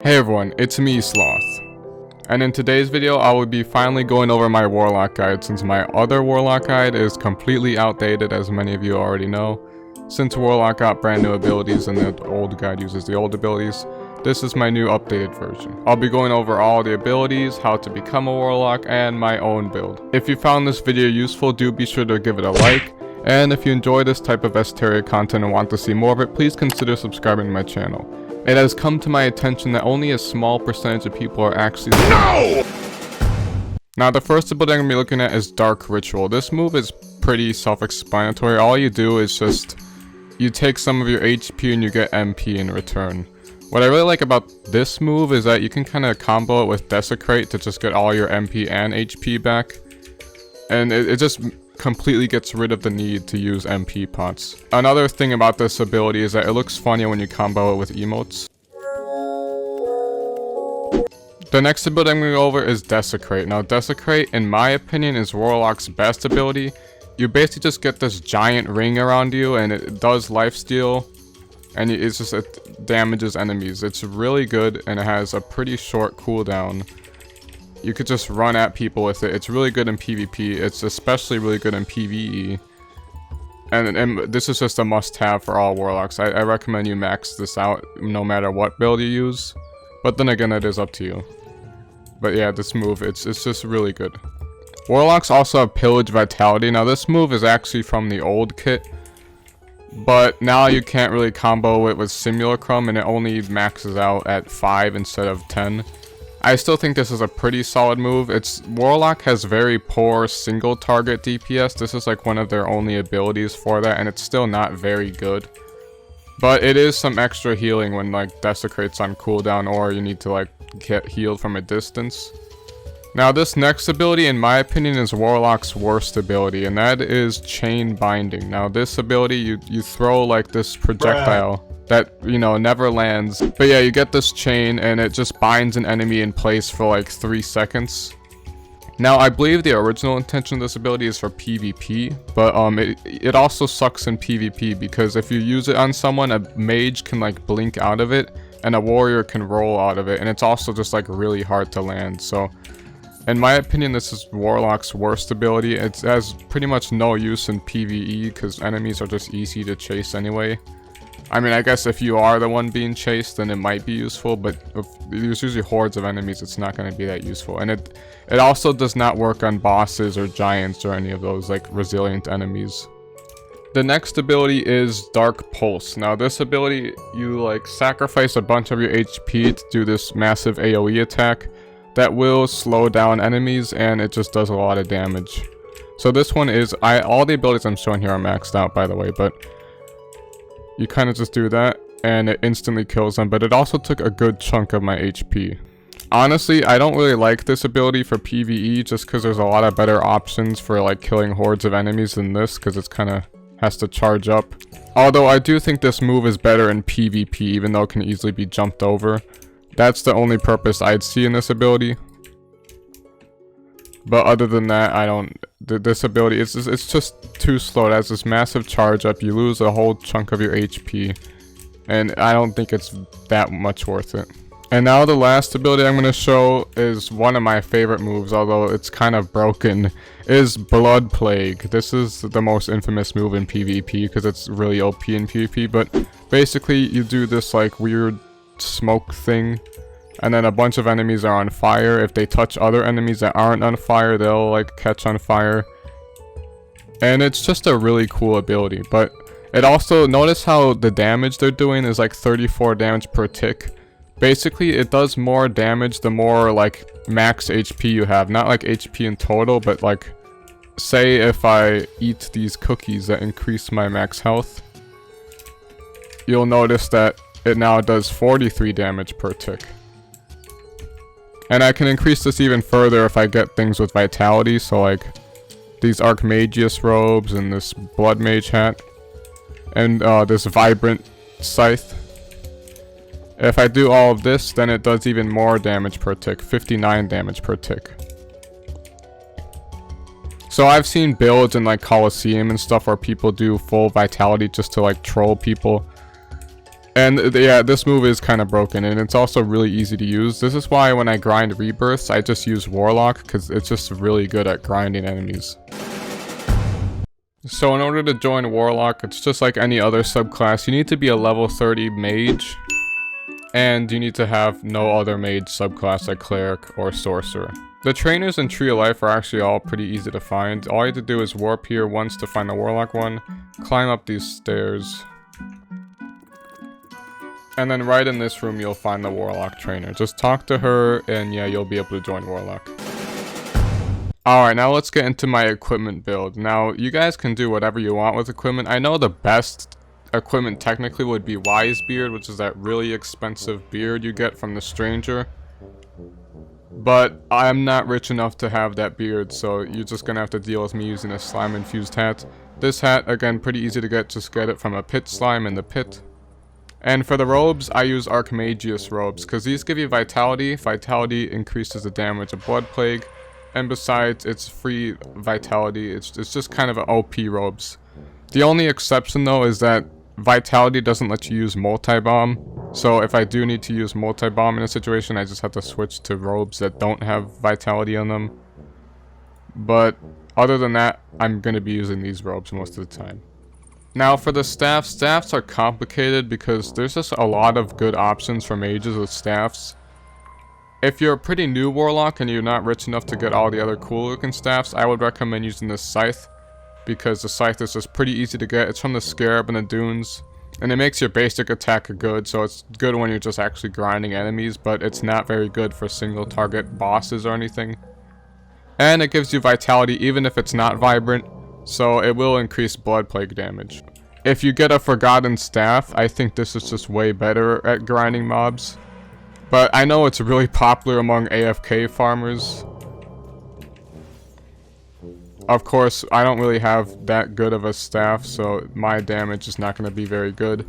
Hey everyone, it's me, Sloth. And in today's video, I will be finally going over my Warlock guide since my other Warlock guide is completely outdated, as many of you already know. Since Warlock got brand new abilities and the old guide uses the old abilities, this is my new updated version. I'll be going over all the abilities, how to become a Warlock, and my own build. If you found this video useful, do be sure to give it a like. And if you enjoy this type of Vesteria content and want to see more of it, please consider subscribing to my channel. It has come to my attention that only a small percentage of people are actually— No! Now the first ability I'm going to be looking at is Dark Ritual. This move is pretty self-explanatory. All you do is just, you take some of your HP and you get MP in return. What I really like about this move is that you can kind of combo it with Desecrate to just get all your MP and HP back. And it just completely gets rid of the need to use MP pots. Another thing about this ability is that it looks funny when you combo it with emotes. The next ability I'm going to go over is Desecrate. Now Desecrate, in my opinion, is Warlock's best ability. You basically just get this giant ring around you and it does lifesteal. And it damages enemies. It's really good and it has a pretty short cooldown. You could just run at people with it. It's really good in PvP. It's especially really good in PvE. And this is just a must-have for all Warlocks. I recommend you max this out no matter what build you use. But then again, it is up to you. But yeah, this move, it's just really good. Warlocks also have Pillage Vitality. Now this move is actually from the old kit. But now you can't really combo it with Simulacrum and it only maxes out at 5 instead of 10. I still think this is a pretty solid move. Warlock has very poor single target DPS. This is like one of their only abilities for that, and it's still not very good. But it is some extra healing when like Desecrate's on cooldown or you need to like get healed from a distance. Now this next ability, in my opinion, is Warlock's worst ability, and that is Chain Binding. Now this ability, you throw like this projectile that, you know, never lands. But yeah, you get this chain and it just binds an enemy in place for like 3 seconds. Now I believe the original intention of this ability is for PvP, but it also sucks in PvP because if you use it on someone, a mage can like blink out of it and a warrior can roll out of it, and it's also just like really hard to land. So in my opinion, this is Warlock's worst ability. It has pretty much no use in PvE because enemies are just easy to chase anyway. I mean, I guess if you are the one being chased, then it might be useful, but if there's usually hordes of enemies, it's not going to be that useful. And it also does not work on bosses or giants or any of those like resilient enemies. The next ability is Dark Pulse. Now this ability, you like sacrifice a bunch of your HP to do this massive AoE attack that will slow down enemies, and it just does a lot of damage. So this one is, all the abilities I'm showing here are maxed out, by the way, but you kind of just do that and it instantly kills them, but it also took a good chunk of my HP. Honestly, I don't really like this ability for PvE just because there's a lot of better options for like killing hordes of enemies than this, because it's kind of has to charge up. Although I do think this move is better in PvP, even though it can easily be jumped over. That's the only purpose I'd see in this ability. But other than that, I don't. This ability, it's just too slow. It has this massive charge up. You lose a whole chunk of your HP, and I don't think it's that much worth it. And now the last ability I'm going to show is one of my favorite moves, although it's kind of broken, is Blood Plague. This is the most infamous move in PvP because it's really OP in PvP, but basically you do this like weird smoke thing, and then a bunch of enemies are on fire. If they touch other enemies that aren't on fire, they'll like catch on fire. And it's just a really cool ability. But it also, notice how the damage they're doing is like 34 damage per tick. Basically, it does more damage the more like max HP you have. Not like HP in total, but like, say if I eat these cookies that increase my max health, you'll notice that it now does 43 damage per tick. And I can increase this even further if I get things with vitality, so like these Archmagius robes and this Blood Mage hat and this Vibrant Scythe. If I do all of this, then it does even more damage per tick, 59 damage per tick. So I've seen builds in like Coliseum and stuff where people do full vitality just to like troll people. And yeah, this move is kind of broken, and it's also really easy to use. This is why when I grind rebirths, I just use Warlock, because it's just really good at grinding enemies. So in order to join Warlock, it's just like any other subclass. You need to be a level 30 mage, and you need to have no other mage subclass like cleric or sorcerer. The trainers in Tree of Life are actually all pretty easy to find. All you have to do is warp here once to find the Warlock one, climb up these stairs, and then right in this room you'll find the Warlock trainer. Just talk to her and yeah, you'll be able to join Warlock. Alright, now let's get into my equipment build. Now, you guys can do whatever you want with equipment. I know the best equipment technically would be Wise Beard, which is that really expensive beard you get from the stranger. But I'm not rich enough to have that beard, so you're just gonna have to deal with me using a slime infused hat. This hat, again, pretty easy to get. Just get it from a pit slime in the pit. And for the robes, I use Archimagius robes, because these give you vitality. Vitality increases the damage of Blood Plague. And besides, it's free vitality. It's just kind of an OP robes. The only exception, though, is that vitality doesn't let you use multi-bomb. So if I do need to use multi-bomb in a situation, I just have to switch to robes that don't have vitality on them. But other than that, I'm going to be using these robes most of the time. Now for the staffs, staffs are complicated because there's just a lot of good options for mages with staffs. If you're a pretty new Warlock and you're not rich enough to get all the other cool looking staffs, I would recommend using this Scythe, because the Scythe is just pretty easy to get. It's from the Scarab and the Dunes, and it makes your basic attack good, so it's good when you're just actually grinding enemies, but it's not very good for single target bosses or anything. And it gives you vitality even if it's not vibrant, so it will increase Blood Plague damage. If you get a Forgotten Staff, I think this is just way better at grinding mobs. But I know it's really popular among AFK farmers. Of course, I don't really have that good of a staff, so my damage is not going to be very good.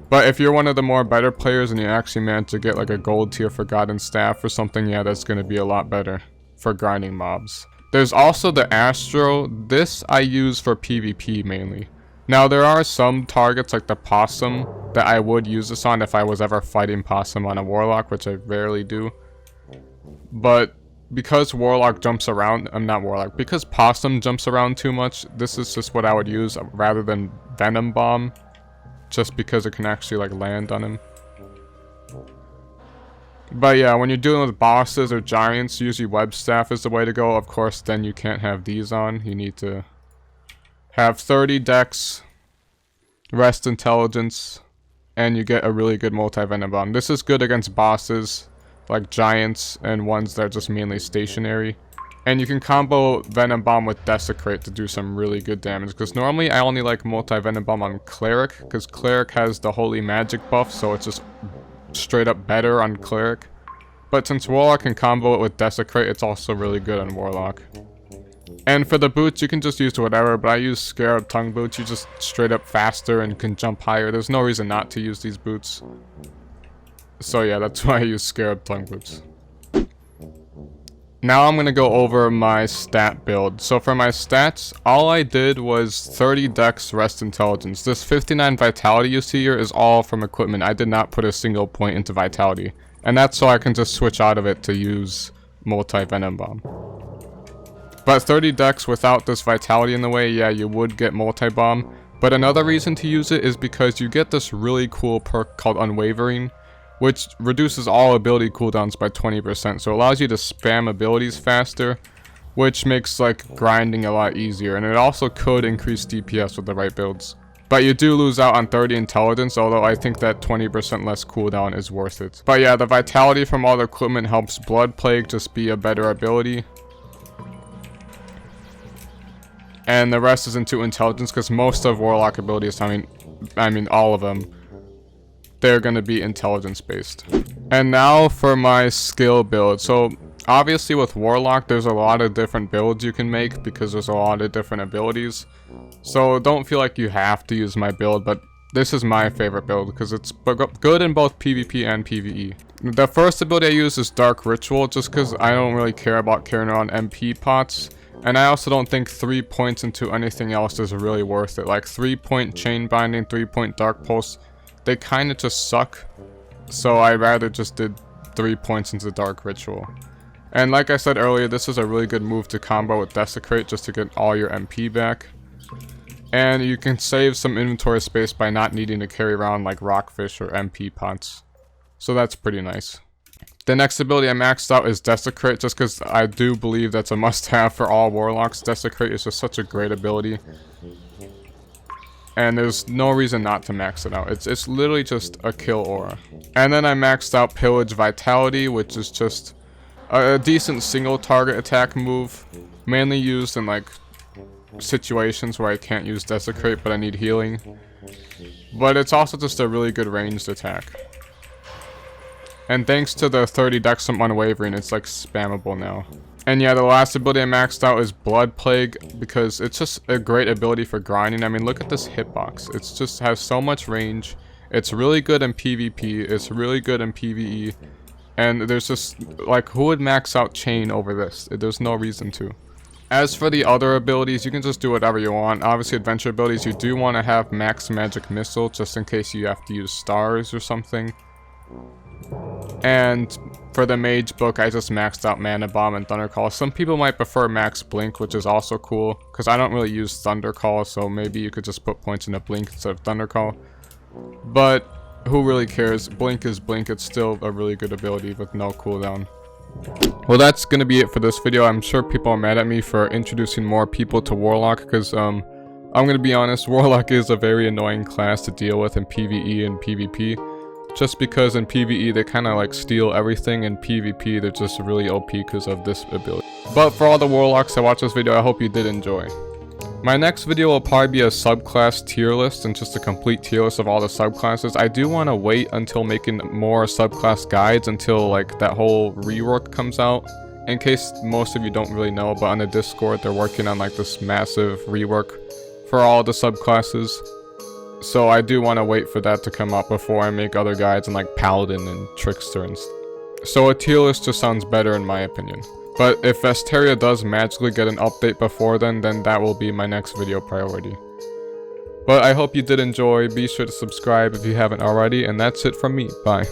But if you're one of the more better players and you actually manage to get like a gold tier Forgotten Staff or something, yeah, that's going to be a lot better for grinding mobs. There's also the Astro. This I use for PvP mainly. Now there are some targets like the Possum that I would use this on if I was ever fighting Possum on a Warlock, which I rarely do. But because Warlock jumps around, because Possum jumps around too much, this is just what I would use rather than Venom Bomb, just because it can actually like land on him. But yeah, when you're dealing with bosses or giants, usually Web Staff is the way to go. Of course, then you can't have these on. You need to have 30 dex, rest intelligence, and you get a really good multi-venom bomb. This is good against bosses, like giants, and ones that are just mainly stationary. And you can combo Venom Bomb with Desecrate to do some really good damage, because normally I only like multi-venom bomb on Cleric, because Cleric has the Holy Magic buff, so it's just straight up better on Cleric. But since Warlock can combo it with Desecrate, it's also really good on Warlock. And for the boots, you can just use whatever, but I use Scarab Tongue boots. You're just straight up faster and can jump higher. There's no reason not to use these boots. So yeah, that's why I use Scarab Tongue boots. Now I'm going to go over my stat build. So for my stats, all I did was 30 dex, rest intelligence. This 59 vitality you see here is all from equipment. I did not put a single point into vitality. And that's so I can just switch out of it to use multi-venom bomb. But 30 dex without this vitality in the way, yeah, you would get multi-bomb. But another reason to use it is because you get this really cool perk called Unwavering, which reduces all ability cooldowns by 20%. So it allows you to spam abilities faster, which makes like grinding a lot easier. And it also could increase DPS with the right builds. But you do lose out on 30 intelligence, although I think that 20% less cooldown is worth it. But yeah, the vitality from all the equipment helps Blood Plague just be a better ability. And the rest is into intelligence, because most of Warlock abilities, I mean all of them, they're going to be intelligence based. And now for my skill build. So obviously with Warlock, there's a lot of different builds you can make because there's a lot of different abilities. So don't feel like you have to use my build, but this is my favorite build because it's good in both PvP and PvE. The first ability I use is Dark Ritual, just because I don't really care about carrying around MP pots. And I also don't think 3 points into anything else is really worth it. Like 3-point Chain Binding, 3-point Dark Pulse, they kind of just suck. So I rather just did 3 points into Dark Ritual. And like I said earlier, this is a really good move to combo with Desecrate just to get all your MP back. And you can save some inventory space by not needing to carry around like Rockfish or MP pots. So that's pretty nice. The next ability I maxed out is Desecrate, just because I do believe that's a must-have for all Warlocks. Desecrate is just such a great ability. And there's no reason not to max it out. It's literally just a kill aura. And then I maxed out Pillage Vitality, which is just a decent single target attack move. Mainly used in like situations where I can't use Desecrate but I need healing. But it's also just a really good ranged attack. And thanks to the 30 dex from Unwavering, it's like spammable now. And yeah, the last ability I maxed out is Blood Plague, because it's just a great ability for grinding. I mean, look at this hitbox. It just has so much range. It's really good in PvP. It's really good in PvE. And there's just, like, who would max out Chain over this? There's no reason to. As for the other abilities, you can just do whatever you want. Obviously, adventure abilities, you do want to have Max Magic Missile, just in case you have to use stars or something. And for the Mage book, I just maxed out Mana Bomb and Thunder Call. Some people might prefer Max Blink, which is also cool, because I don't really use Thunder Call, so maybe you could just put points into Blink instead of Thunder Call. But who really cares? Blink is Blink. It's still a really good ability with no cooldown. Well, that's going to be it for this video. I'm sure people are mad at me for introducing more people to Warlock, because I'm going to be honest, Warlock is a very annoying class to deal with in PvE and PvP. Just because in PvE they kind of like steal everything, in PvP they're just really OP because of this ability. But for all the Warlocks that watch this video, I hope you did enjoy. My next video will probably be a subclass tier list and just a complete tier list of all the subclasses. I do want to wait until making more subclass guides until like that whole rework comes out. In case most of you don't really know, but on the Discord they're working on like this massive rework for all the subclasses. So I do want to wait for that to come out before I make other guides on like Paladin and Trickster and so a tier list just sounds better in my opinion. But if Vesteria does magically get an update before then that will be my next video priority. But I hope you did enjoy. Be sure to subscribe if you haven't already, and that's it from me. Bye.